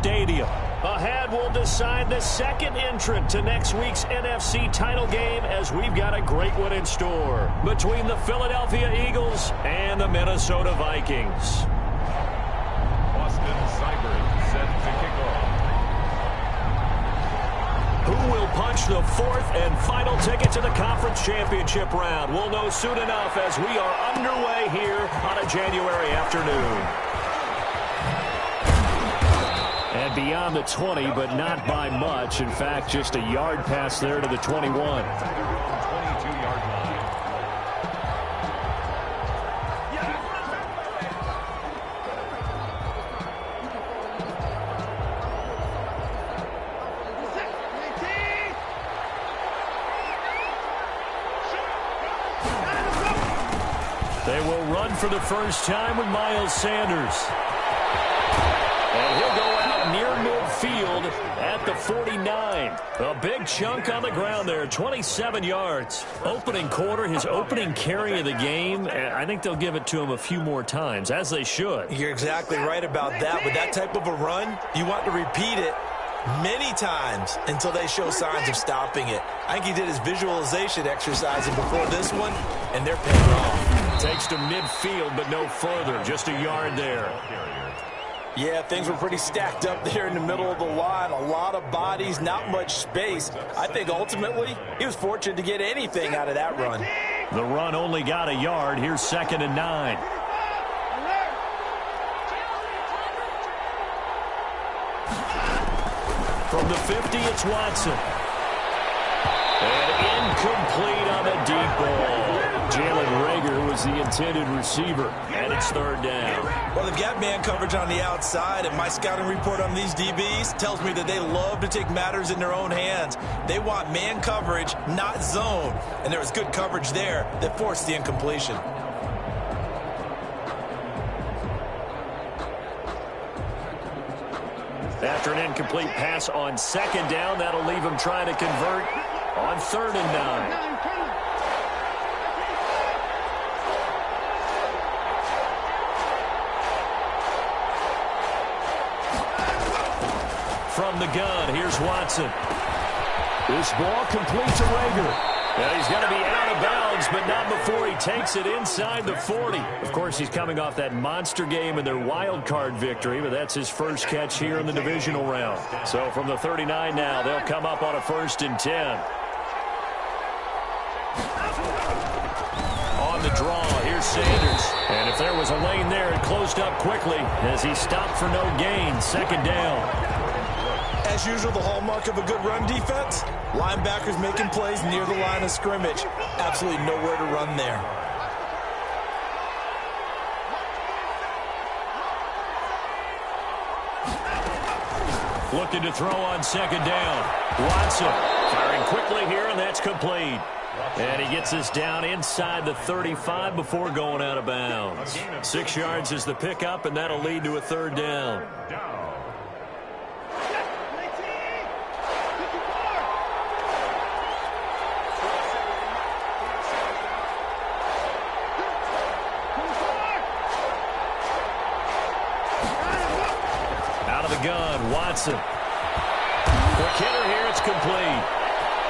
stadium. Ahead, we'll decide the second entrant to next week's NFC title game as we've got a great one in store between the Philadelphia Eagles and the Minnesota Vikings. Austin Seibert set to kick off. Who will punch the fourth and final ticket to the conference championship round? We'll know soon enough as we are underway here on a January afternoon. And beyond the 20, but not by much. In fact, just a yard pass there to the 21. 22-yard line. They will run for the first time with Miles Sanders. And he'll go out near midfield at the 49. A big chunk on the ground there, 27 yards. Opening quarter, his opening carry of the game. I think they'll give it to him a few more times, as they should. You're exactly right about that. With that type of a run, you want to repeat it many times until they show signs of stopping it. I think he did his visualization exercising before this one, and they're paying off. Takes to midfield, but no further. Just a yard there. Yeah, things were pretty stacked up there in the middle of the line. A lot of bodies, not much space. I think ultimately he was fortunate to get anything out of that run. The run only got a yard. Here's 2nd and 9. From the 50, it's Watson. And incomplete on the deep ball. Jalen Reagor was the intended receiver, and it's 3rd down. Well, they've got man coverage on the outside, and my scouting report on these DBs tells me that they love to take matters in their own hands. They want man coverage, not zone, and there was good coverage there that forced the incompletion. After an incomplete pass on 2nd down, that'll leave him trying to convert on 3rd and 9. From the gun, here's Watson. This ball complete to Reagor. And he's going to be out of bounds, but not before he takes it inside the 40. Of course, he's coming off that monster game in their wild card victory, but that's his first catch here in the divisional round. So from the 39 now, they'll come up on a 1st and 10. On the draw, here's Sanders. And if there was a lane there, it closed up quickly as he stopped for no gain. 2nd down. As usual, the hallmark of a good run defense, linebackers making plays near the line of scrimmage. Absolutely nowhere to run there. Looking to throw on 2nd down. Watson firing quickly here, and that's complete. And he gets us down inside the 35 before going out of bounds. 6 yards is the pickup, and that'll lead to a 3rd down. Gun, Watson. For Kenner here, it's complete.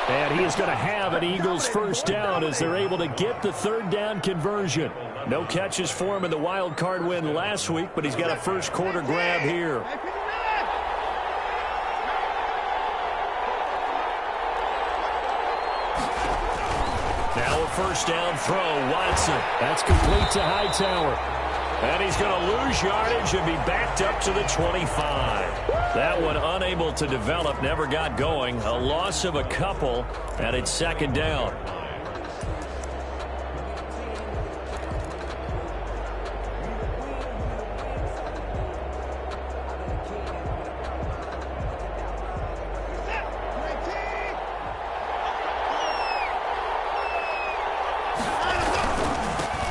And he is going to have an Eagles 1st down as they're able to get the 3rd down conversion. No catches for him in the wild card win last week, but he's got a first quarter grab here. Now a 1st down throw, Watson. That's complete to Hightower. And he's going to lose yardage and be backed up to the 25. That one unable to develop, never got going. A loss of a couple, and it's 2nd down.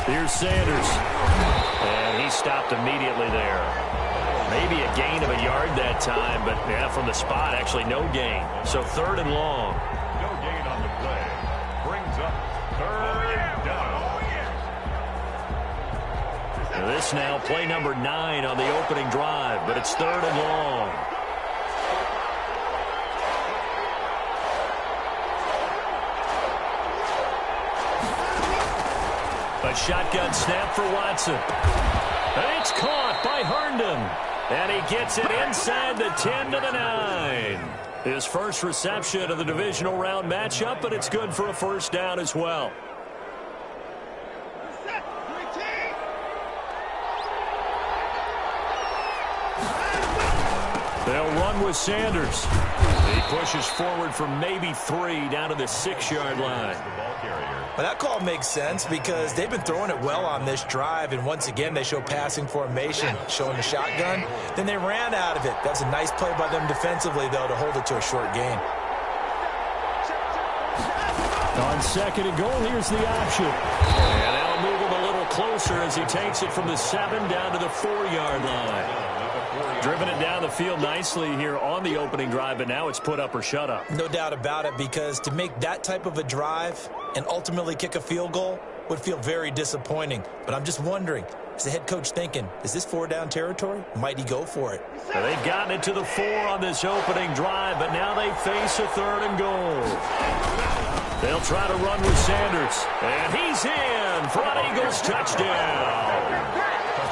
Here's Sanders. And he stopped immediately there. Maybe a gain of a yard that time, but yeah, from the spot, actually no gain. So 3rd and long. No gain on the play. Brings up 3rd down. This now play number 9 on the opening drive, but it's 3rd and long. A shotgun snap for Watson. And it's caught by Herndon. And he gets it inside the 10 to the 9. His first reception of the divisional round matchup, but it's good for a first down as well. They'll run with Sanders. He pushes forward for maybe 3 down to the 6-yard line. Well, that call makes sense because they've been throwing it well on this drive, and once again they show passing formation, showing the shotgun. Then they ran out of it. That's a nice play by them defensively, though, to hold it to a short gain. On 2nd and goal, here's the option. And they'll move him a little closer as he takes it from the 7 down to the 4-yard line. Driven it down the field nicely here on the opening drive, but now it's put up or shut up. No doubt about it, because to make that type of a drive and ultimately kick a field goal would feel very disappointing. But I'm just wondering, is the head coach thinking, is this 4-down territory? Might he go for it? So they've gotten it to the 4 on this opening drive, but now they face a 3rd and goal. They'll try to run with Sanders. And he's in for an Eagles touchdown.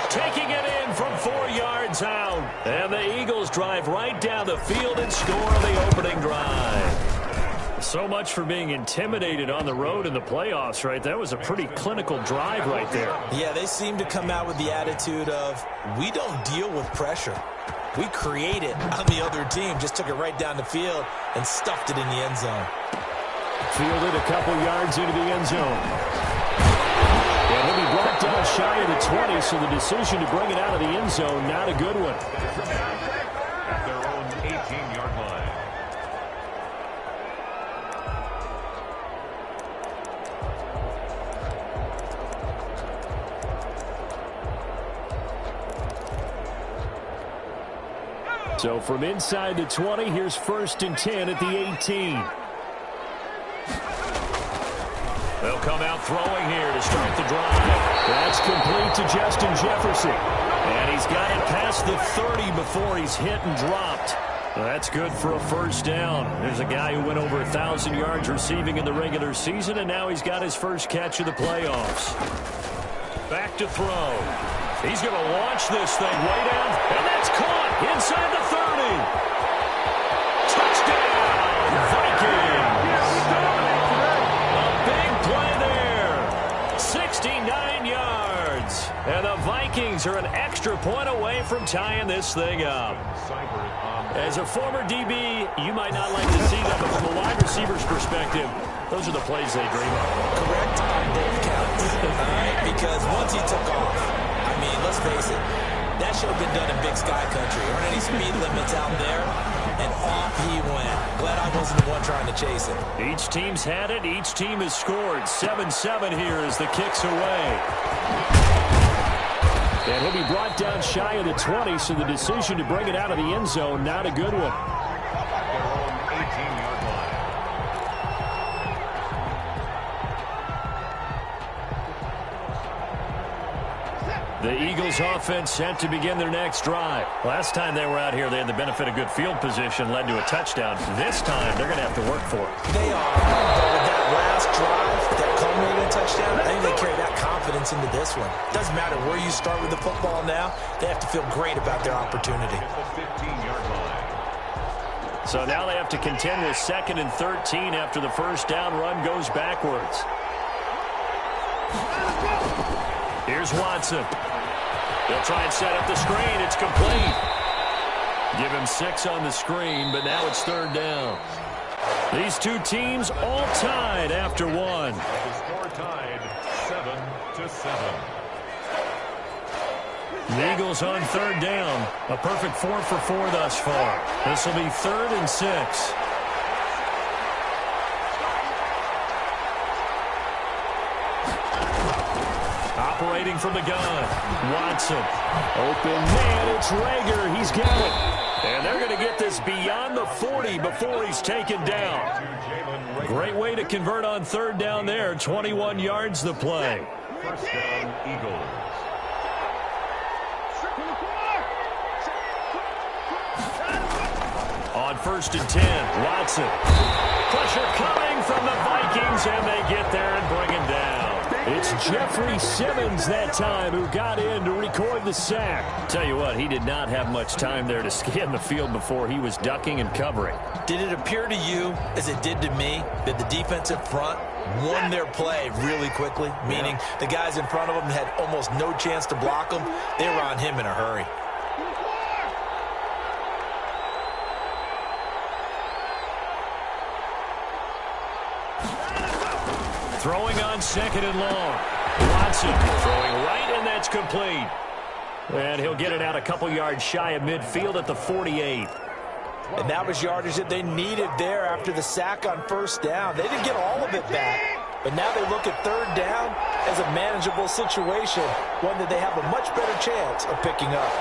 Taking it in from 4 yards out. And the Eagles drive right down the field and score on the opening drive. So much for being intimidated on the road in the playoffs, right? That was a pretty clinical drive right there. Yeah, they seem to come out with the attitude of, we don't deal with pressure. We create it on the other team. Just took it right down the field and stuffed it in the end zone. Fielded a couple yards into the end zone. And he'll be brought down shy of the 20, so the decision to bring it out of the end zone, not a good one. At their own 18-yard line. So from inside the 20, here's 1st and 10 at the 18. They'll come out throwing here to start the drive. That's complete to Justin Jefferson. And he's got it past the 30 before he's hit and dropped. That's good for a first down. There's a guy who went over 1,000 yards receiving in the regular season, and now he's got his first catch of the playoffs. Back to throw. He's going to launch this thing way down, and that's caught inside the 30. Touchdown, Vikings. 69 yards. And the Vikings are an extra point away from tying this thing up. As a former DB, you might not like to see that, but from a wide receiver's perspective, those are the plays they dream of. Correct on both counts. All right, because once he took off, I mean, let's face it, that should have been done in Big Sky Country. There aren't any speed limits out there, and off he went. Glad I wasn't the one trying to chase it. Each team's had it. Each team has scored. 7-7 here as the kick's away. And he'll be brought down shy of the 20, so the decision to bring it out of the end zone, not a good one. Their own 18-yard line. The Eagles offense set to begin their next drive. Last time they were out here, they had the benefit of good field position, led to a touchdown. This time, they're going to have to work for it. They are, but with that last drive, that culminating touchdown, I think they carry that confidence into this one. Doesn't matter where you start with the football now, they have to feel great about their opportunity. At the 15-yard line. So now they have to contend with 2nd and 13 after the first down run goes backwards. Here's Watson. They'll try and set up the screen. It's complete. Give him 6 on the screen, but now it's 3rd down. These two teams all tied after one. The score tied 7-7. The Eagles on 3rd down. A perfect 4 for 4 thus far. This will be 3rd and 6. Operating from the gun. Watson. Open man. It's Rager. He's got it. And they're going to get this beyond the 40 before he's taken down. Great way to convert on 3rd down there. 21 yards the play. First down, Eagles. On 1st and 10, Watson. Pressure coming from the Vikings, and they get there and bring him down. It's Jeffrey Simmons that time who got in to record the sack. Tell you what, he did not have much time there to scan the field before he was ducking and covering. Did it appear to you, as it did to me, that the defensive front won their play really quickly? Meaning the guys in front of them had almost no chance to block them. They were on him in a hurry. Throwing on second and long. Watson throwing right, and that's complete. And he'll get it out a couple yards shy of midfield at the 48. And that was yardage that they needed there after the sack on first down. They didn't get all of it back, but now they look at third down as a manageable situation, one that they have a much better chance of picking up.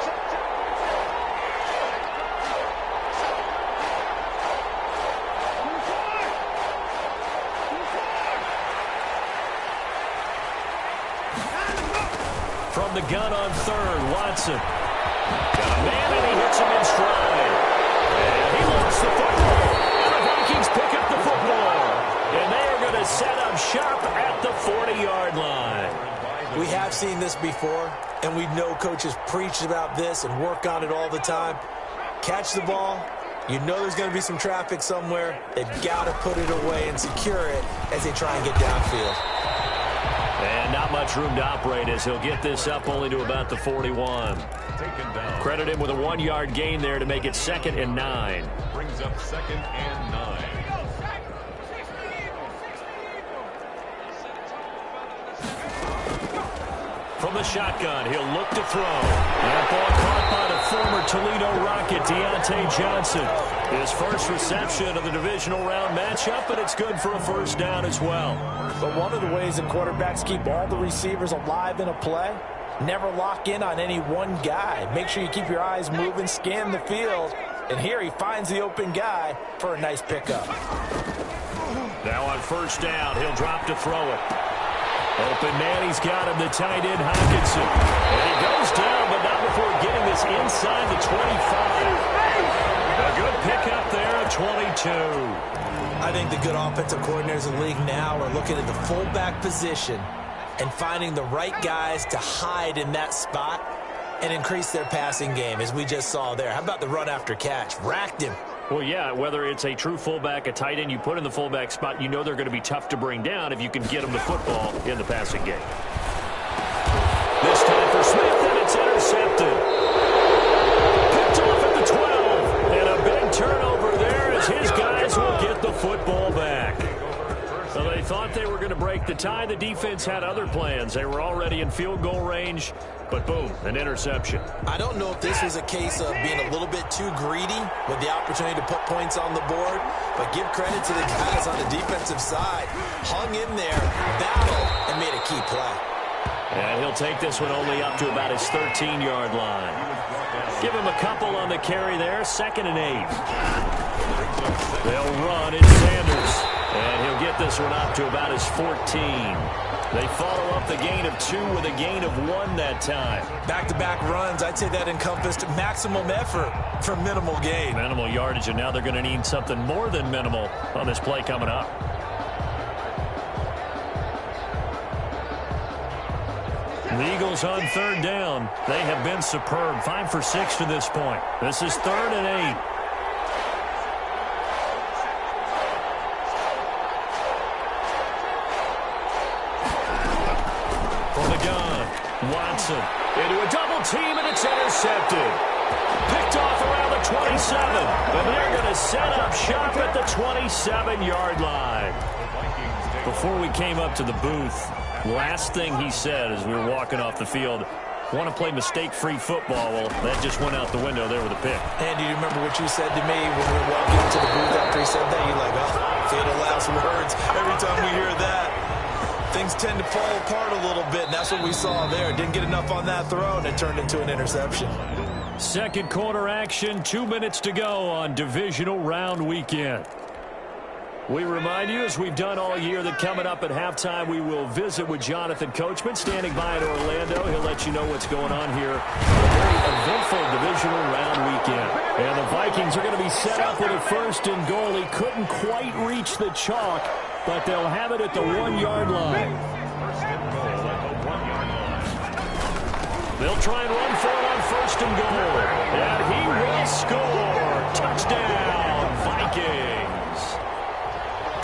From the gun on third, Watson. Got a man, and he hits him in stride. And he lost the football. And the Vikings pick up the football. And they are going to set up shop at the 40-yard line. We have seen this before, and we know coaches preach about this and work on it all the time. Catch the ball. You know there's going to be some traffic somewhere. They've got to put it away and secure it as they try and get downfield. And not much room to operate as he'll get this up only to about the 41. Credit him with a 1-yard gain there to make it 2nd and 9. Brings up 2nd and 9. From the shotgun, he'll look to throw. That ball caught by the former Toledo Rocket, Deontay Johnson. His first reception of the divisional round matchup, and it's good for a first down as well. But one of the ways that quarterbacks keep all the receivers alive in a play, never lock in on any one guy. Make sure you keep your eyes moving, scan the field, and here he finds the open guy for a nice pickup. Now on first down, he'll drop to throw it. Open man, he's got him, the tight end, Hockenson. And he goes down, but not before getting this inside the 25. A good pickup there at 22. I think the good offensive coordinators in the league now are looking at the fullback position and finding the right guys to hide in that spot and increase their passing game, as we just saw there. How about the run after catch? Racked him. Well, yeah, whether it's a true fullback, a tight end you put in the fullback spot, you know they're going to be tough to bring down if you can get them the football in the passing game. This time for Smith, and it's intercepted. Picked off at the 12, and a big turnover there as his guys will get the football back. So they thought they were going to break the tie. The defense had other plans. They were already in field goal range, but boom, an interception. I don't know if this was a case of being a little bit too greedy with the opportunity to put points on the board, but give credit to the guys on the defensive side. Hung in there, battled, and made a key play. And he'll take this one only up to about his 13-yard line. Give him a couple on the carry there, 2nd and 8. They'll run, it's Sanders. And he'll get this one up to about his 14. They follow up the gain of 2 with a gain of 1 that time. Back-to-back runs, I'd say that encompassed maximum effort for minimal gain. Minimal yardage, and now they're going to need something more than minimal on this play coming up. The Eagles on third down. They have been superb. 5 for 6 to this point. This is 3rd and 8. Watson into a double team, and it's intercepted. Picked off around the 27, and they're going to set up shop at the 27-yard line. Before we came up to the booth, last thing he said as we were walking off the field, want to play mistake-free football. Well, that just went out the window there with a pick. And do you remember what you said to me when we were walking into the booth after he said that? You're like, oh, fatal last words. Every time we hear that, things tend to fall apart a little bit, and that's what we saw there. Didn't get enough on that throw, and it turned into an interception. Second quarter action, 2 minutes to go on divisional round weekend. We remind you, as we've done all year, that coming up at halftime, we will visit with Jonathan Coachman, standing by in Orlando. He'll let you know what's going on here. A very eventful divisional round weekend. And the Vikings are going to be set up with a 1st and goal. He couldn't quite reach the chalk, but they'll have it at the 1-yard line. They'll try and run for it on first and goal. And he will score. Touchdown, Vikings.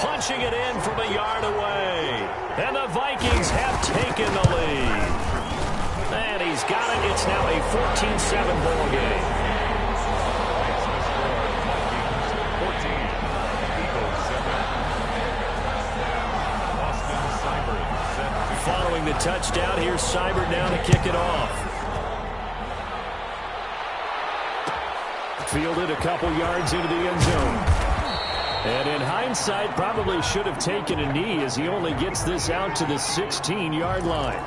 Punching it in from a yard away. And the Vikings have taken the lead. And he's got it. It's now a 14-7 ball game. Following the touchdown, here's Seibert now to kick it off. Fielded a couple yards into the end zone. And in hindsight, probably should have taken a knee as he only gets this out to the 16-yard line.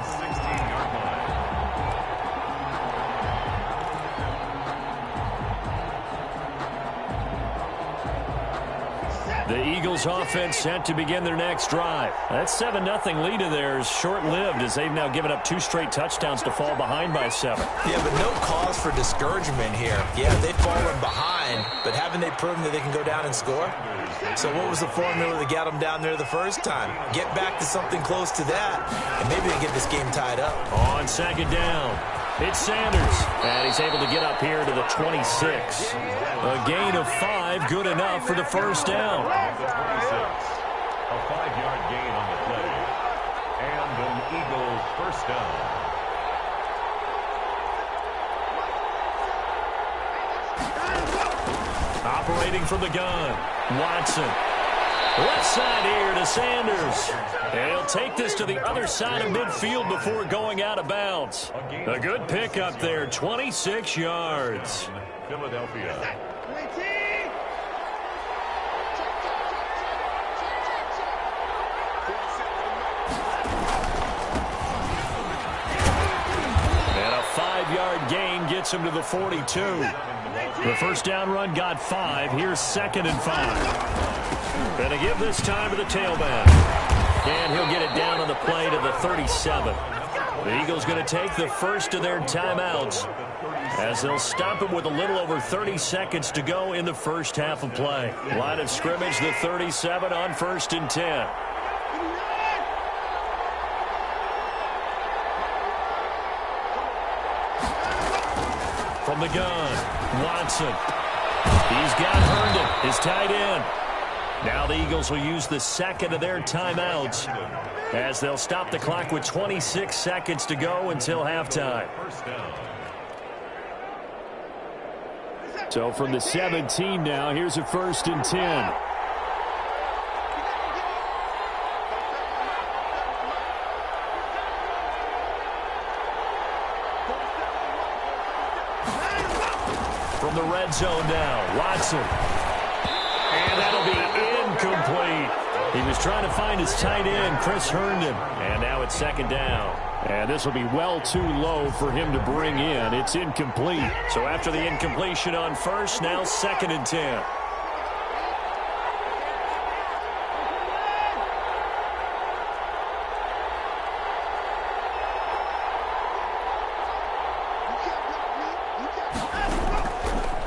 The Eagles offense set to begin their next drive. That 7-0 lead of theirs short-lived as they've now given up 2 straight touchdowns to fall behind by 7. Yeah, but no cause for discouragement here. Yeah, they've fallen behind, but haven't they proven that they can go down and score? So what was the formula that got them down there the first time? Get back to something close to that, and maybe they get this game tied up. On second down, it's Sanders, and he's able to get up here to the 26. A gain of 5, good enough for the first down. A 5-yard gain on the play, and an Eagles first down. Operating from the gun, Watson. Left side here to Sanders. And he'll take this to the other side of midfield before going out of bounds. A good pickup there, 26 yards. Philadelphia. And a 5-yard gain gets him to the 42. The first down run got 5. Here's 2nd and 5. Going to give this time to the tailback. And he'll get it down on the play to the 37. The Eagles going to take the first of their timeouts as they'll stop it with a little over 30 seconds to go in the first half of play. Line of scrimmage, the 37 on 1st and 10. From the gun, Watson. He's got Herndon, his tight end. Now the Eagles will use the second of their timeouts as they'll stop the clock with 26 seconds to go until halftime. So from the 17 now, here's a 1st and 10. From the red zone now, Watson. And that'll be incomplete. He was trying to find his tight end, Chris Herndon. And now it's 2nd down. And this will be well too low for him to bring in. It's incomplete. So after the incompletion on first, now 2nd and 10.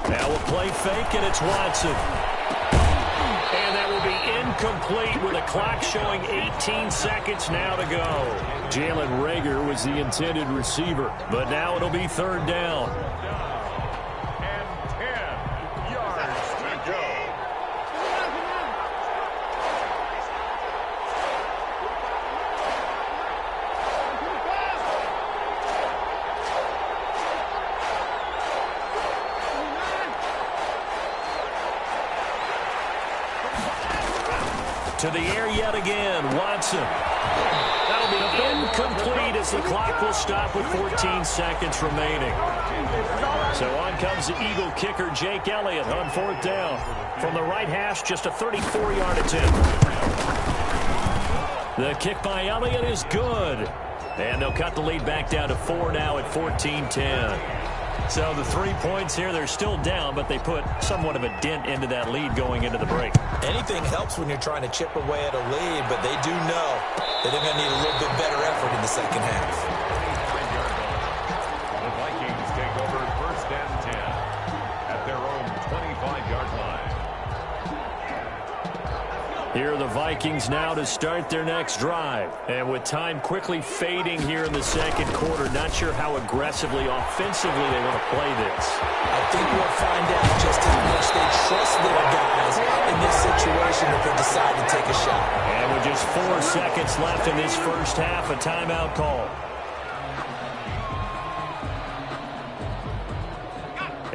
Now a play fake, and it's Watson. And that will be incomplete with a clock showing 18 seconds now to go. Jalen Reagor was the intended receiver, but now it'll be 3rd down. And 10 yards to go. To the air yet again, Watson. That'll be incomplete as the clock will stop with 14 seconds remaining. So on comes the Eagle kicker, Jake Elliott, on 4th down. From the right hash, just a 34-yard attempt. The kick by Elliott is good. And they'll cut the lead back down to 4 now at 14-10. So the 3 points here, they're still down, but they put somewhat of a dent into that lead going into the break. Anything helps when you're trying to chip away at a lead, but they do know that they're going to need a little bit better effort in the second half. The Vikings take over 1st and 10 at their own 25-yard line. Here are the Vikings now to start their next drive. And with time quickly fading here in the second quarter, not sure how aggressively, offensively they want to play this. I think we'll find out just how much they trust their guys in this situation if they decide to take a shot. And with just 4 seconds left in this first half, a timeout call.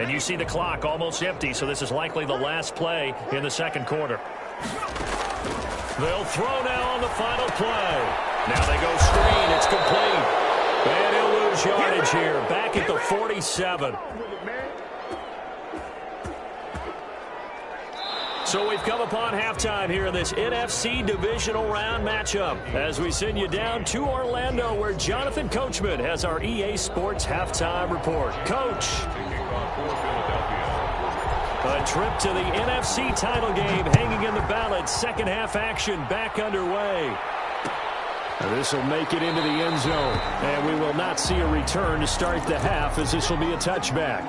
And you see the clock almost empty, so this is likely the last play in the second quarter. They'll throw now on the final play. Now they go screen. It's complete. And he'll lose yardage here. Back at the 47. So we've come upon halftime here in this NFC divisional round matchup as we send you down to Orlando where Jonathan Coachman has our EA Sports halftime report. Coach. A trip to the NFC title game hanging in the balance. Second half action back underway. This will make it into the end zone. And we will not see a return to start the half as this will be a touchback.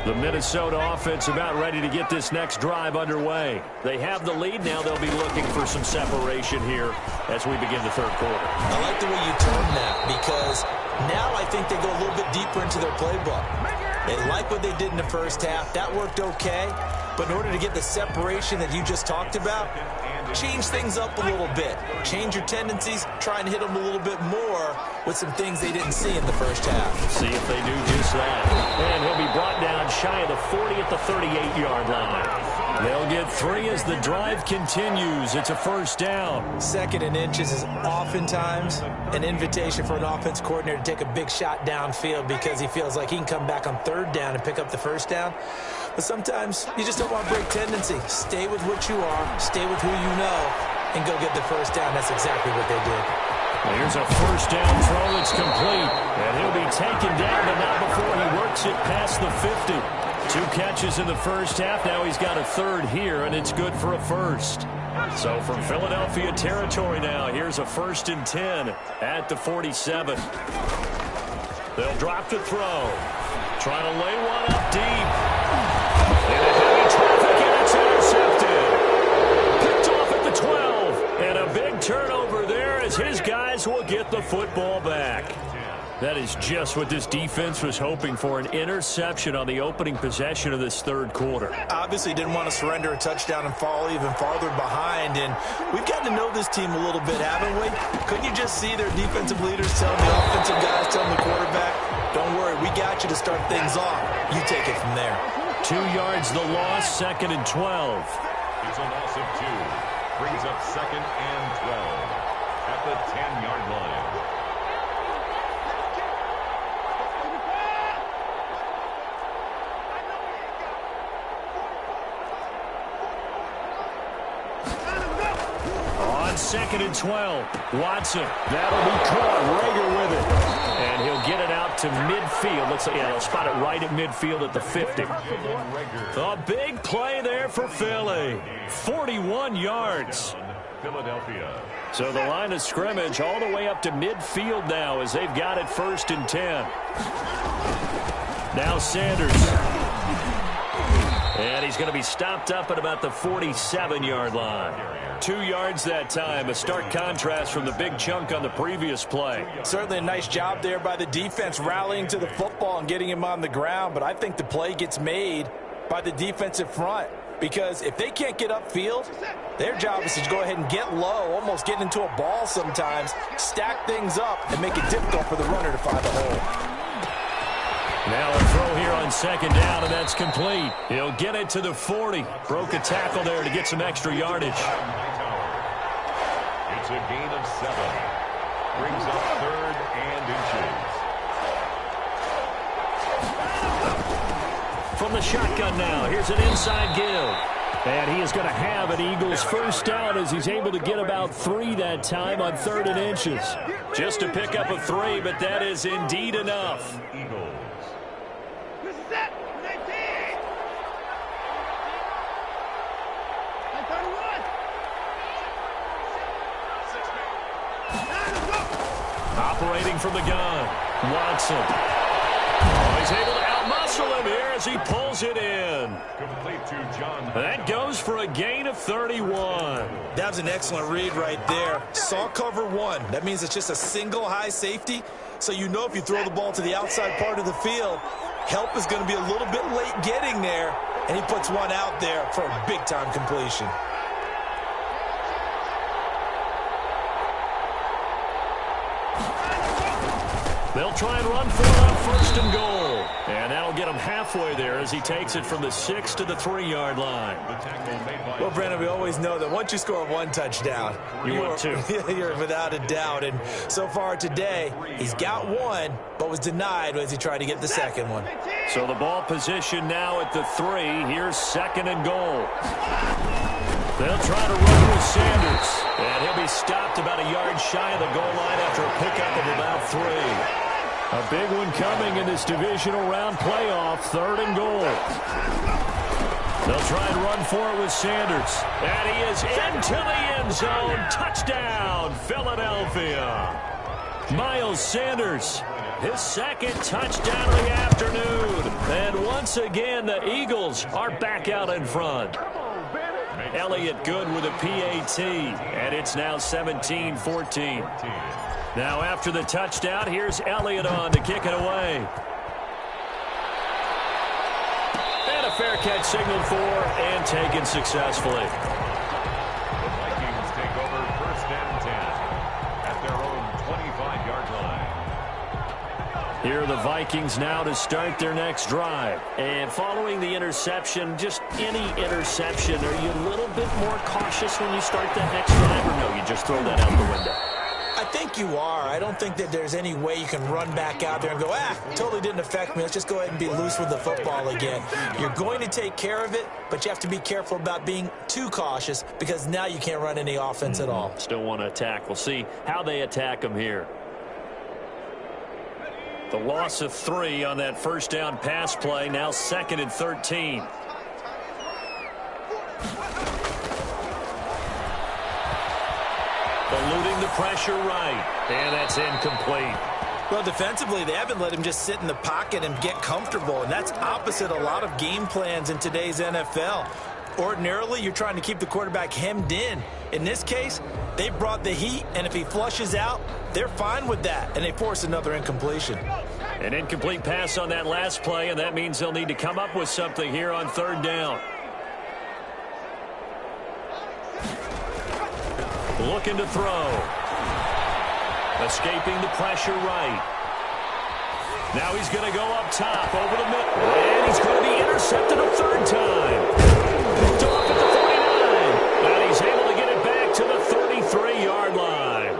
The Minnesota offense about ready to get this next drive underway. They have the lead. Now they'll be looking for some separation here as we begin the third quarter. I like the way you term that because now I think they go a little bit deeper into their playbook. They like what they did in the first half. That worked okay. But in order to get the separation that you just talked about, change things up a little bit. Change your tendencies. Try and hit them a little bit more with some things they didn't see in the first half. See if they do just that. And he'll be brought down shy of the 40 at the 38-yard line. They'll get 3 as the drive continues. It's a first down. Second and inches is oftentimes an invitation for an offense coordinator to take a big shot downfield because he feels like he can come back on third down and pick up the first down. But sometimes you just don't want to break tendency. Stay with what you are, stay with who you know, and go get the first down. That's exactly what they did. Here's a first down throw that's complete. And he'll be taken down, but not before he works it past the 50. 2 catches in the first half. Now he's got a third here, and it's good for a first. So from Philadelphia territory now, here's a 1st and 10 at the 47. They'll drop the throw. Trying to lay one up deep. And a heavy traffic, and it's intercepted. Picked off at the 12. And a big turnover there as his guys will get the football back. That is just what this defense was hoping for, an interception on the opening possession of this third quarter. Obviously didn't want to surrender a touchdown and fall even farther behind, and we've gotten to know this team a little bit, haven't we? Couldn't you just see their defensive leaders telling the offensive guys, telling the quarterback, don't worry, we got you to start things off. You take it from there. 2 yards the loss, 2nd and 12. It's a loss of 2. Brings up 2nd and 12 at the 10-yard line. On 2nd and 12, Watson. That'll be caught. Rager with it. And he'll get it out to midfield. Looks like, yeah, they'll spot it right at midfield at the 50. A big play there for Philly. 41 yards. Philadelphia. So the line of scrimmage all the way up to midfield now as they've got it 1st and 10. Now Sanders. And he's going to be stopped up at about the 47-yard line. 2 yards that time, a stark contrast from the big chunk on the previous play. Certainly a nice job there by the defense rallying to the football and getting him on the ground, but I think the play gets made by the defensive front because if they can't get upfield, their job is to go ahead and get low, almost get into a ball sometimes, stack things up, and make it difficult for the runner to find a hole. Now a throw here on 2nd down, and that's complete. He'll get it to the 40. Broke a tackle there to get some extra yardage. It's a gain of 7. Brings up 3rd and inches. From the shotgun now, here's an inside give. And he is going to have an Eagles first down as he's able to get about 3 that time on 3rd and inches. Just to pick up a 3, but that is indeed enough. Eagles. Operating from the gun, Watson. Oh, he's able to outmuscle him here as he pulls it in. Complete to John. That goes for a gain of 31. That was an excellent read right there. Saw cover one. That means it's just a single high safety. So you know if you throw the ball to the outside part of the field, help is going to be a little bit late getting there. And he puts one out there for a big-time completion. They'll try and run for it on first and goal. And that'll get him halfway there as he takes it from the 6 to the 3-yard line. Well, Brandon, we always know that once you score one touchdown, want two. You're without a doubt. And so far today, he's got one, but was denied as he tried to get the second one. So the ball position now at the 3. Here's second and goal. They'll try to run with Sanders. And he'll be stopped about a yard shy of the goal line after a pickup of about 3. A big one coming in this divisional round playoff, third and goal. They'll try and run for it with Sanders. And he is into the end zone. Touchdown, Philadelphia. Miles Sanders, his second touchdown of the afternoon. And once again, the Eagles are back out in front. Elliott good with a PAT, and it's now 17-14. Now after the touchdown, here's Elliott on to kick it away. And a fair catch signaled for and taken successfully. The Vikings take over first and 10 at their own 25-yard line. Here are the Vikings now to start their next drive. And following the interception, just any interception, are you a little bit more cautious when you start that next drive, or no, you just throw that out the window? I think you are. I don't think that there's any way you can run back out there and go, totally didn't affect me. Let's just go ahead and be loose with the football again. You're going to take care of it, but you have to be careful about being too cautious because now you can't run any offense at all. Still want to attack. We'll see how they attack them here. The loss of 3 on that first down pass play, now 2nd and 13. Eluding the pressure right, and that's incomplete. Well, defensively, they haven't let him just sit in the pocket and get comfortable, and that's opposite a lot of game plans in today's NFL. Ordinarily, you're trying to keep the quarterback hemmed in. In this case, they brought the heat, and if he flushes out, they're fine with that, and they force another incompletion. An incomplete pass on that last play, and that means they'll need to come up with something here on third down. Looking to throw. Escaping the pressure right. Now he's going to go up top over the middle. And he's going to be intercepted a third time. Picked off at the 49. And he's able to get it back to the 33-yard line.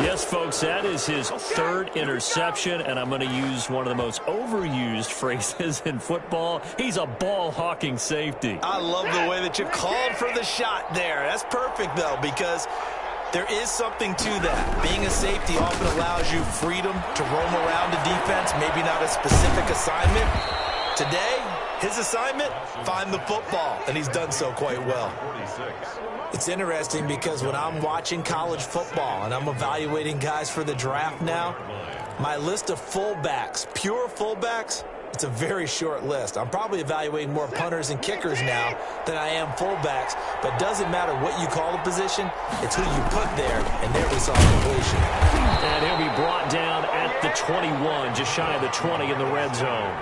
Yes, folks, that is his third interception, and I'm going to use one of the most overused phrases in football. He's a ball-hawking safety. I love the way that you called for the shot there. That's perfect, though, because there is something to that. Being a safety often allows you freedom to roam around the defense, maybe not a specific assignment. Today, his assignment, find the football, and he's done so quite well. 46. It's interesting because when I'm watching college football and I'm evaluating guys for the draft now, my list of fullbacks, pure fullbacks, it's a very short list. I'm probably evaluating more punters and kickers now than I am fullbacks, but it doesn't matter what you call the position, it's who you put there, and there we saw completion. And he'll be brought down at the 21, just shy of the 20 in the red zone.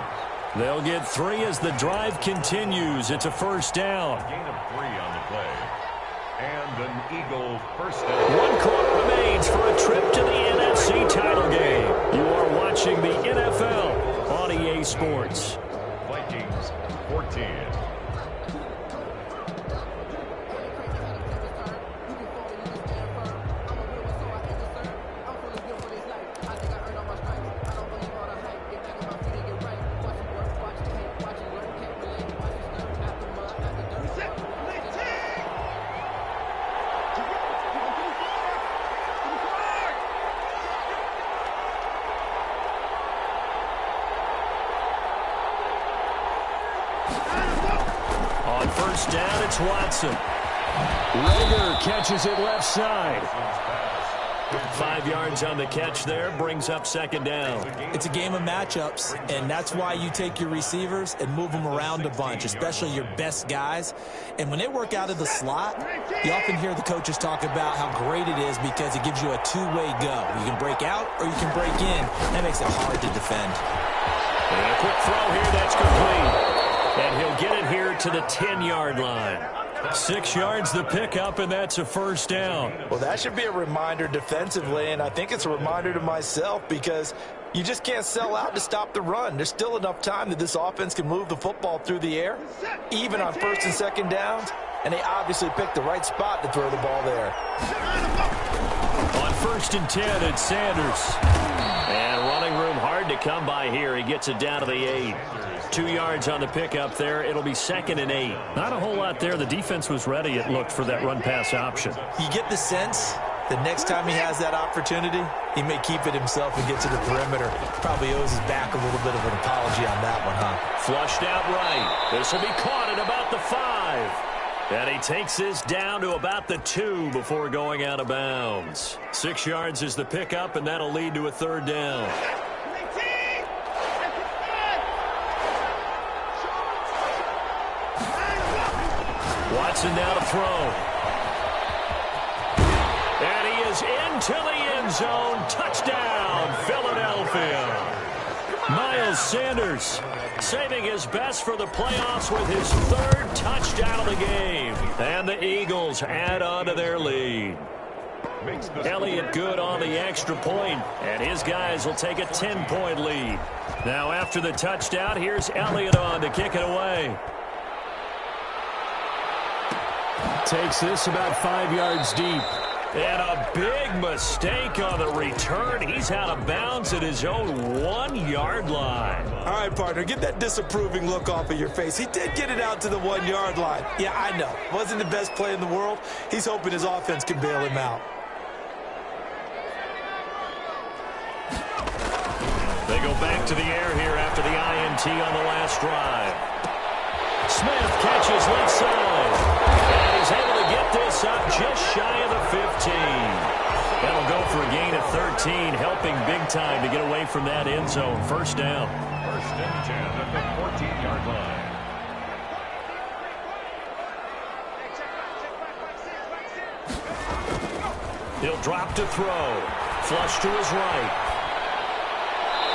They'll get 3 as the drive continues. It's a first down. Gain of 3 on the play. And an Eagle first down. 1 clock remains for a trip to the NFC title game. You are watching the NFL on EA Sports. Vikings 14. On first down, it's Watson. Rager catches it left side. 5 yards on the catch there, brings up second down. It's a game of matchups, and that's why you take your receivers and move them around a bunch, especially your best guys. And when they work out of the slot, you often hear the coaches talk about how great it is because it gives you a two-way go. You can break out or you can break in. That makes it hard to defend. And a quick throw here, that's complete. And he'll get it here to the 10-yard line. 6 yards the pickup, and that's a first down. Well, that should be a reminder defensively, and I think it's a reminder to myself because you just can't sell out to stop the run. There's still enough time that this offense can move the football through the air, even on first and second downs, and they obviously picked the right spot to throw the ball there. On first and 10, it's Sanders. And running room hard to come by here. He gets it down to the 8. 2 yards on the pickup there. It'll be second and 8. Not a whole lot there. The defense was ready, it looked, for that run-pass option. You get the sense the next time he has that opportunity, he may keep it himself and get to the perimeter. Probably owes his back a little bit of an apology on that one, huh? Flushed out right. This will be caught at about the 5. And he takes this down to about the 2 before going out of bounds. 6 yards is the pickup, and that'll lead to a third down. Watson now to throw. And he is into the end zone. Touchdown, Philadelphia. Miles Sanders saving his best for the playoffs with his 3rd touchdown of the game. And the Eagles add on to their lead. Elliott good on the extra point, and his guys will take a 10-point lead. Now after the touchdown, here's Elliott on to kick it away. Takes this about 5 yards deep. And a big mistake on the return. He's out of bounds at his own 1-yard line. All right, partner, get that disapproving look off of your face. He did get it out to the 1-yard line. Yeah, I know. Wasn't the best play in the world. He's hoping his offense can bail him out. They go back to the air here after the INT on the last drive. Smith catches left side. And he's able to get this up just shy of the 15. That'll go for a gain of 13, helping big time to get away from that end zone. First down. First and 10 at the 14-yard line. He'll drop to throw. Flush to his right.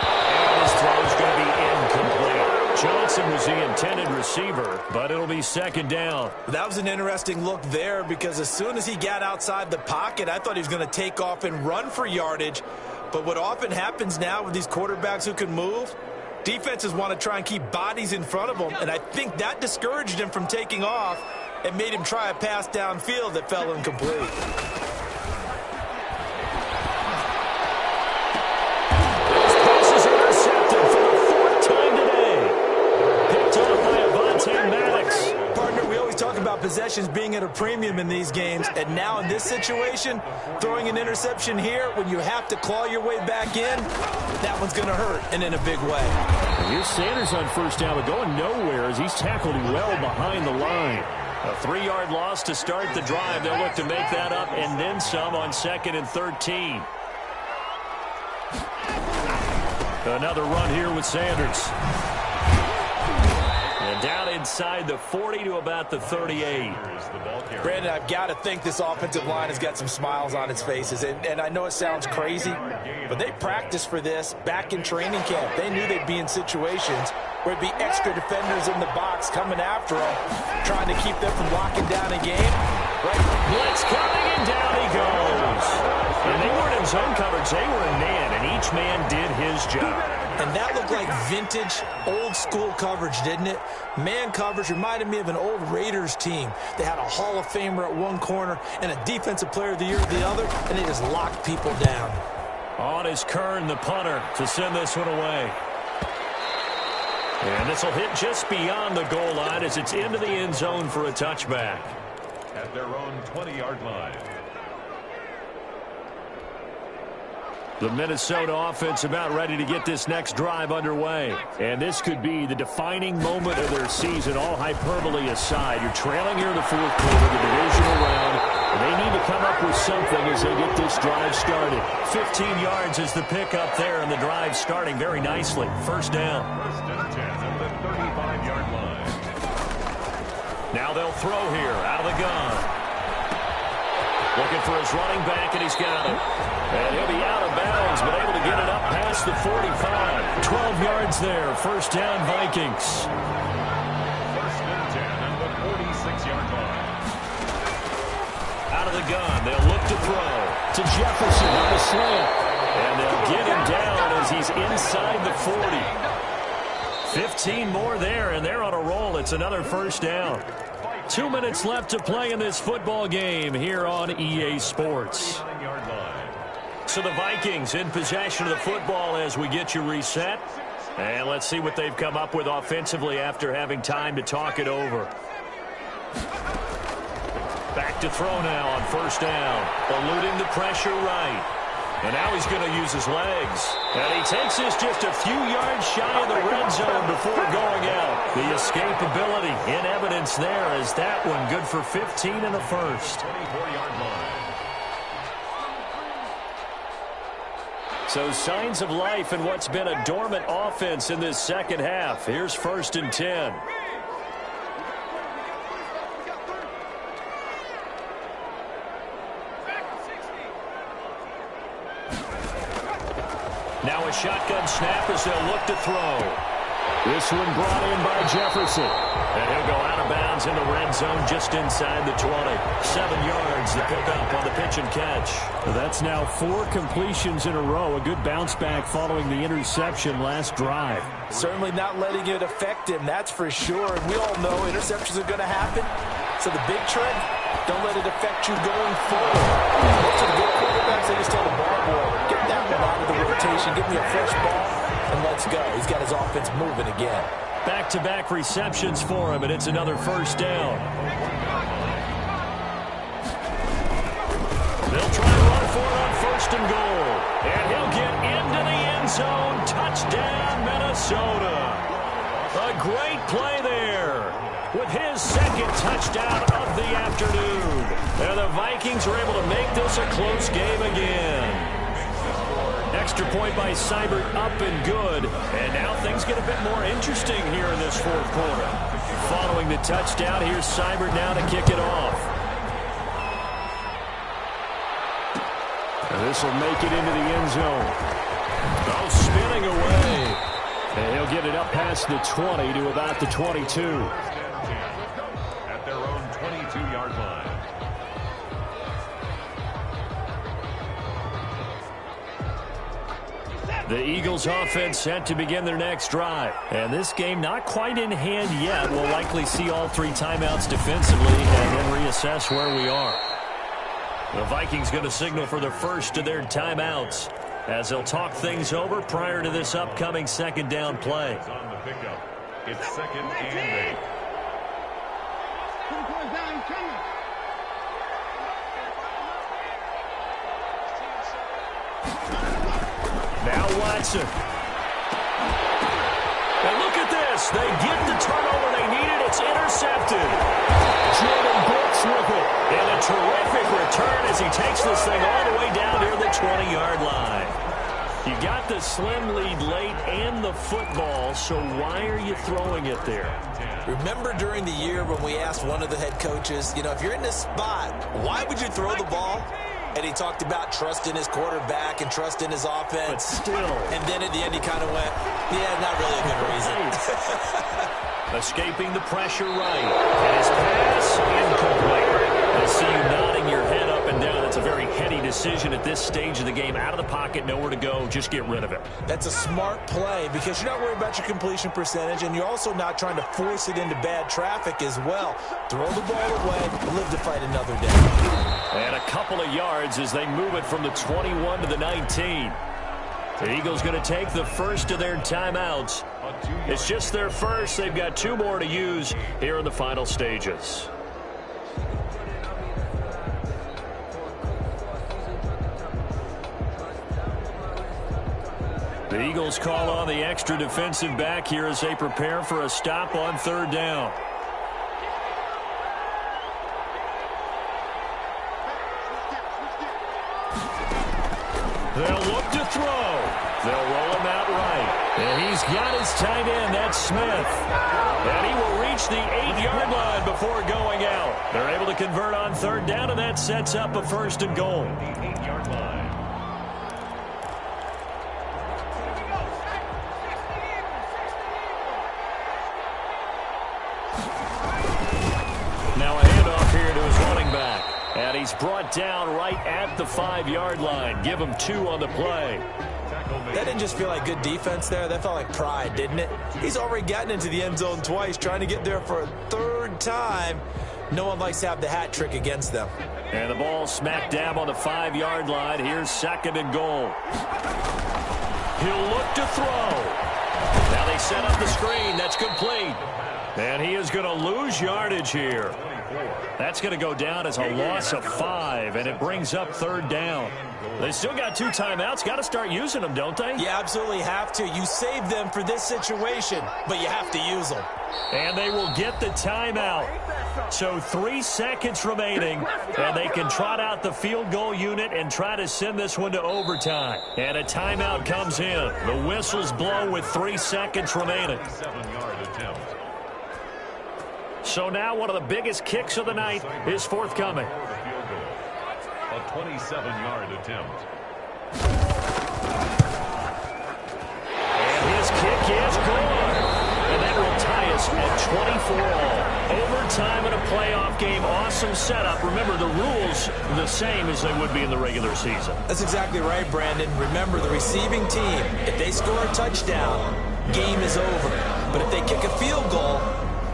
And his throw's going to be incomplete. Johnson was the intended receiver, but it'll be second down. That was an interesting look there because as soon as he got outside the pocket, I thought he was going to take off and run for yardage. But what often happens now with these quarterbacks who can move, defenses want to try and keep bodies in front of them, and I think that discouraged him from taking off and made him try a pass downfield that fell incomplete. Possessions being at a premium in these games, and now in this situation, throwing an interception here when you have to claw your way back in, that one's going to hurt, and in a big way. Here's Sanders on first down, but going nowhere as he's tackled well behind the line. A 3-yard loss to start the drive. They'll look to make that up and then some on 2nd and 13. Another run here with Sanders. And down inside the 40 to about the 38. Brandon, I've got to think this offensive line has got some smiles on its faces. And I know it sounds crazy, but they practiced for this back in training camp. They knew they'd be in situations where it'd be extra defenders in the box coming after them, trying to keep them from locking down a game. Right. Blitz coming, and down he goes. And they weren't in zone coverage. They were in man, and each man did his job. And that looked like vintage, old-school coverage, didn't it? Man coverage reminded me of an old Raiders team. They had a Hall of Famer at one corner and a Defensive Player of the Year at the other, and they just locked people down. On is Kern, the punter, to send this one away. And this will hit just beyond the goal line as it's into the end zone for a touchback. At their own 20-yard line. The Minnesota offense about ready to get this next drive underway. And this could be the defining moment of their season, all hyperbole aside. You're trailing here in the fourth quarter, the divisional round. And they need to come up up with something as they get this drive started. 15 yards is the pickup there, and the drive starting very nicely. First down. First and 10 at the 35-yard line. Now they'll throw here out of the gun. Looking for his running back, and he's got it. And he'll be out of bounds, but able to get it up past the 45. 12 yards there. First down, Vikings. First and 10 at the 46-yard line. Out of the gun, they'll look to throw to Jefferson on the slant. And they'll get him down as he's inside the 40. 15 more there, and they're on a roll. It's another first down. 2 minutes left to play in this football game here on EA Sports. So the Vikings in possession of the football as we get you reset. And let's see what they've come up with offensively after having time to talk it over. Back to throw now on first down. Eluding the pressure right. And now he's going to use his legs. And he takes this just a few yards shy of the red zone before going out. The escapability in evidence there is that one good for 15 in the first. 24-yard line. So signs of life in what's been a dormant offense in this second half. Here's first and 10. Now a shotgun snap as they'll look to throw. This one brought in by Jefferson. And he'll go out of bounds in the red zone just inside the 20. 7 yards the pickup on the pitch and catch. That's now 4 completions in a row. A good bounce back following the interception last drive. Certainly not letting it affect him, that's for sure. And we all know interceptions are going to happen. So the big trick, don't let it affect you going forward. Most of the good quarterbacks, they just tell the ball boy, get that one out of the rotation, give me a fresh ball, and let's go. He's got his offense moving again. Back-to-back receptions for him, and it's another first down. They'll try to run for it on first and goal. And he'll get into the end zone. Touchdown, Minnesota. A great play there with his second touchdown of the afternoon. And the Vikings are able to make this a close game again. Extra point by Seibert up and good. And now things get a bit more interesting here in this fourth quarter. Following the touchdown, here's Seibert now to kick it off. And this will make it into the end zone. Oh, spinning away. And he'll get it up past the 20 to about the 22. At their own 22-yard line. The Eagles offense set to begin their next drive. And this game not quite in hand yet. We'll likely see all 3 timeouts defensively and then reassess where we are. The Vikings going to signal for the first of their timeouts as they'll talk things over prior to this upcoming second down play. On the pickup. It's second and 8. Now Watson. And look at this. They get the turnover they needed. It's intercepted. Jordan Brooks with it. And a terrific return as he takes this thing all the way down near the 20-yard line. You got the slim lead late and the football, so why are you throwing it there? Remember during the year when we asked one of the head coaches, you know, if you're in this spot, why would you throw the ball? And he talked about trusting his quarterback and trusting his offense. But still. And then at the end he kind of went, yeah, not really a good reason. Escaping the pressure right. And his pass incomplete. I see you nodding your head up and down. That's a very heady decision at this stage of the game. Out of the pocket, nowhere to go. Just get rid of it. That's a smart play because you're not worried about your completion percentage, and you're also not trying to force it into bad traffic as well. Throw the ball away, live to fight another day. And a couple of yards as they move it from the 21 to the 19. The Eagles going to take the first of their timeouts. It's just their first. They've got 2 more to use here in the final stages. The Eagles call on the extra defensive back here as they prepare for a stop on third down. They'll look to throw. They'll roll him out right. And he's got his tight end. That's Smith. And he will reach the 8-yard line before going out. They're able to convert on third down, and that sets up a 1st and goal. The 8-yard line. Now a handoff here to his running back. And he's brought down right at the 5-yard line. Give him 2 on the play. That didn't just feel like good defense there. That felt like pride, didn't it? He's already gotten into the end zone twice, trying to get there for a 3rd time. No one likes to have the hat trick against them. And the ball smack dab on the 5-yard line. Here's 2nd and goal. He'll look to throw. Now they set up the screen. That's complete. And he is going to lose yardage here. That's going to go down as a loss of 5, and it brings up 3rd down. They still got 2 timeouts. Got to start using them, don't they? You absolutely have to. You save them for this situation, but you have to use them. And they will get the timeout. So 3 seconds remaining, and they can trot out the field goal unit and try to send this one to overtime. And a timeout comes in. The whistles blow with 3 seconds remaining. 7-yard attempt. So now one of the biggest kicks of the night is forthcoming. A 27-yard attempt. And his kick is gone. And that will tie us at 24-all. Overtime in a playoff game. Awesome setup. Remember, the rules the same as they would be in the regular season. That's exactly right, Brandon. Remember, the receiving team, if they score a touchdown, game is over. But if they kick a field goal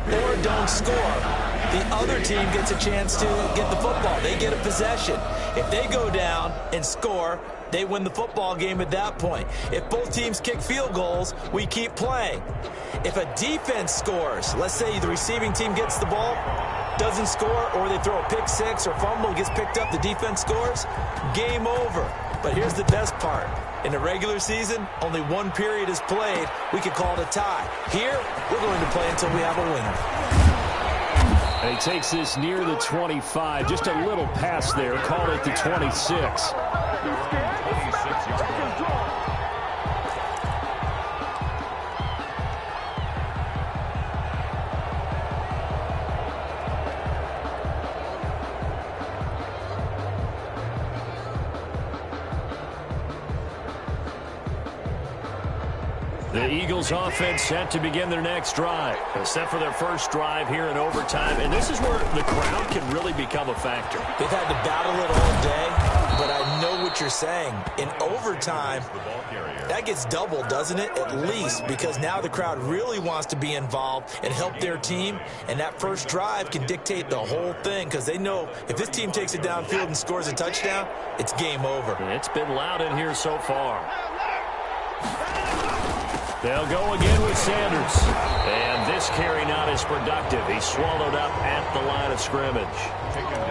or don't score, the other team gets a chance to get the football. They get a possession. If they go down and score, they win the football game at that point. If both teams kick field goals, we keep playing. If a defense scores, let's say the receiving team gets the ball, doesn't score, or they throw a pick six or fumble, gets picked up, the defense scores, game over. But here's the best part. In the regular season, only 1 period is played. We could call it a tie. Here, we're going to play until we have a winner. And he takes this near the 25. Just a little pass there. Call it the 26. The Eagles offense set to begin their next drive. Set for their first drive here in overtime. And this is where the crowd can really become a factor. They've had to battle it all day, but I know what you're saying. In overtime, that gets doubled, doesn't it? At least, because now the crowd really wants to be involved and help their team. And that first drive can dictate the whole thing, because they know if this team takes it downfield and scores a touchdown, it's game over. It's been loud in here so far. They'll go again with Sanders. And this carry not as productive. He's swallowed up at the line of scrimmage.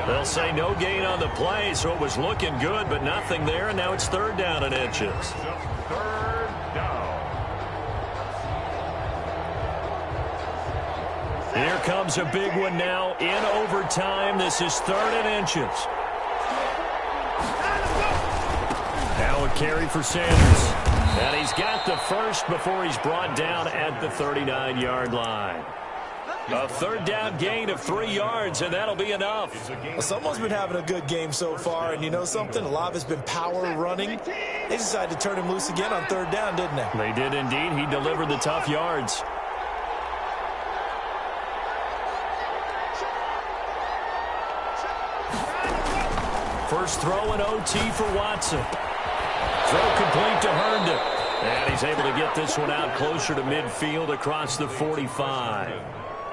They'll say no gain on the play, so it was looking good, but nothing there, and now it's 3rd down and inches. 3rd down. Here comes a big one now in overtime. This is 3rd and inches. Now a carry for Sanders. And he's got the first before he's brought down at the 39-yard line. A 3rd down gain of 3 yards, and that'll be enough. Well, someone's been having a good game so far, and you know something? A lot of it's been power running. They decided to turn him loose again on 3rd down, didn't they? They did indeed. He delivered the tough yards. First throw in OT for Watson. Throw complete to Herndon. And he's able to get this one out closer to midfield across the 45.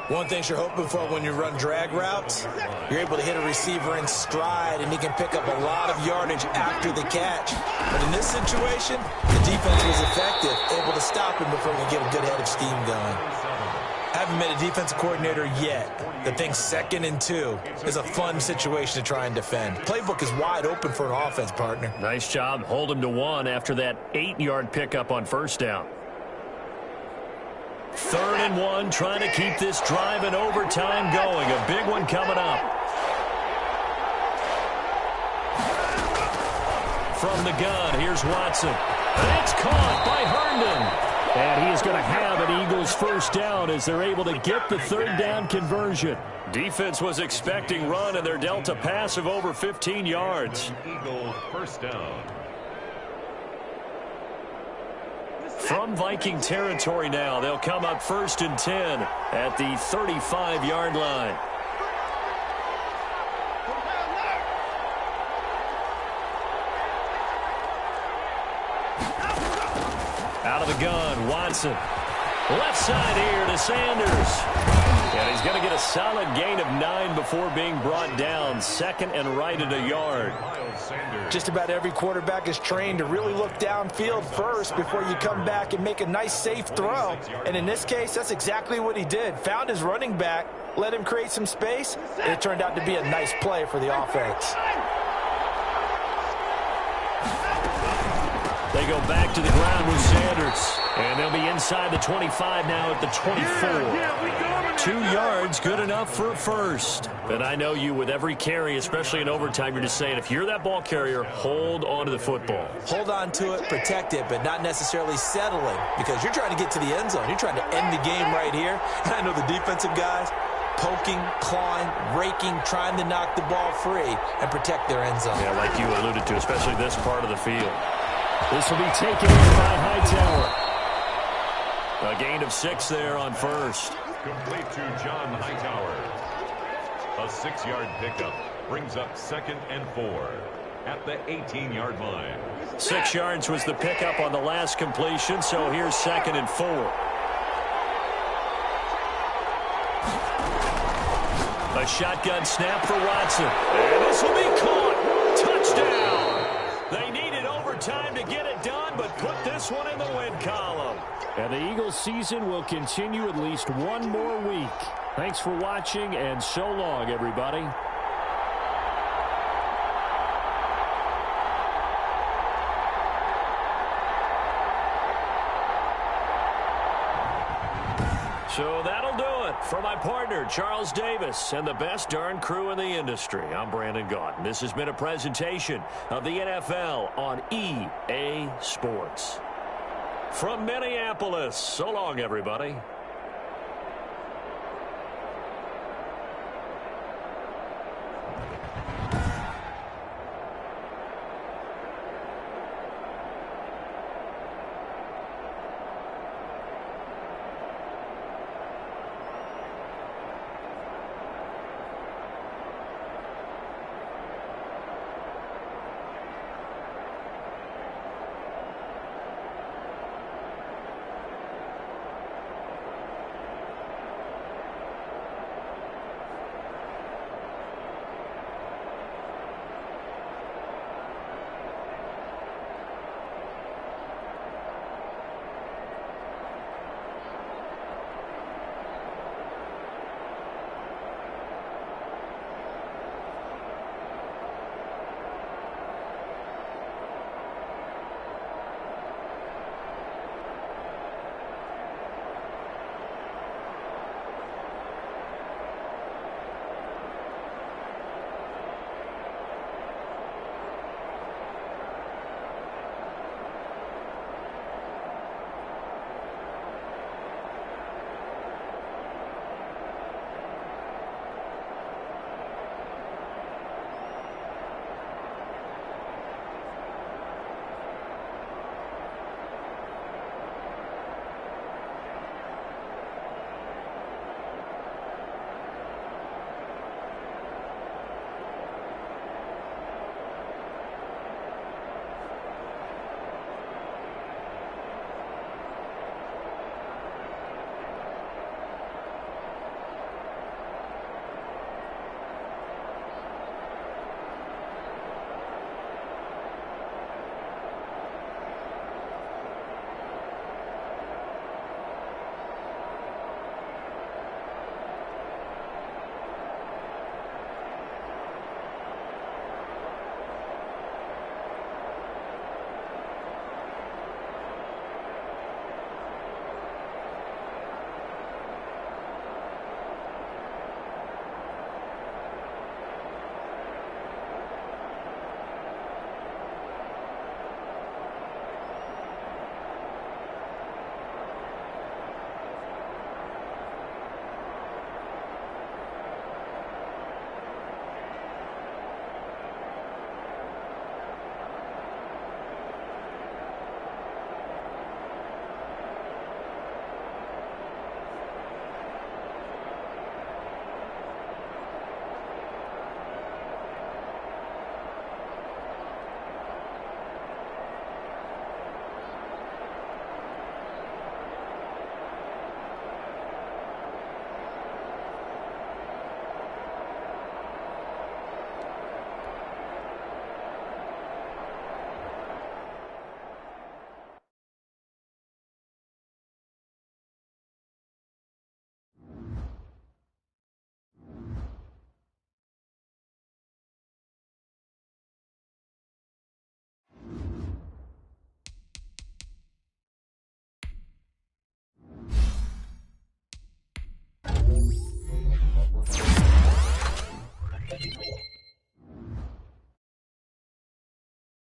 One thing you're hoping for when you run drag routes, you're able to hit a receiver in stride, and he can pick up a lot of yardage after the catch. But in this situation, the defense was effective, able to stop him before we get a good head of steam going. Haven't met a defensive coordinator yet that thinks 2nd and 2 is a fun situation to try and defend. Playbook is wide open for an offense, partner. Nice job. Hold him to 1 after that 8-yard pickup on 1st down. 3rd and 1, trying to keep this drive in overtime going. A big one coming up. from the gun. Here's Watson. And it's caught by Herndon. And he is going to have an Eagles first down as they're able to get the third down conversion. Defense was expecting run, and they're dealt a pass of over 15 yards. Eagles first down. From Viking territory now, they'll come up 1st and 10 at the 35-yard line. Out of the gun, Watson. Left side here to Sanders. And he's going to get a solid gain of 9 before being brought down. 2nd and right at a yard. Just about every quarterback is trained to really look downfield first before you come back and make a nice, safe throw. And in this case, that's exactly what he did. Found his running back, let him create some space, and it turned out to be a nice play for the offense. They go back to the ground with Sanders. And they'll be inside the 25 now at the 24. 2 yards, good enough for a first. And I know you, with every carry, especially in overtime, you're just saying, if you're that ball carrier, hold on to the football. Hold on to it, protect it, but not necessarily settling, because you're trying to get to the end zone. You're trying to end the game right here. And I know the defensive guys, poking, clawing, raking, trying to knock the ball free and protect their end zone. Yeah, like you alluded to, especially this part of the field. This will be taken in by Hightower. A gain of 6 there on first. Complete to John Hightower. A 6-yard pickup brings up 2nd and 4 at the 18-yard line. 6 yards was the pickup on the last completion, so here's 2nd and 4. A shotgun snap for Watson. And this will be caught. Touchdown. They needed overtime to get it done, but put this one in the win column. And the Eagles season will continue at least one more week. Thanks for watching, and so long, everybody. So that'll do it for my partner, Charles Davis, and the best darn crew in the industry. I'm Brandon Gaudin. This has been a presentation of the NFL on EA Sports. From Minneapolis, so long, everybody.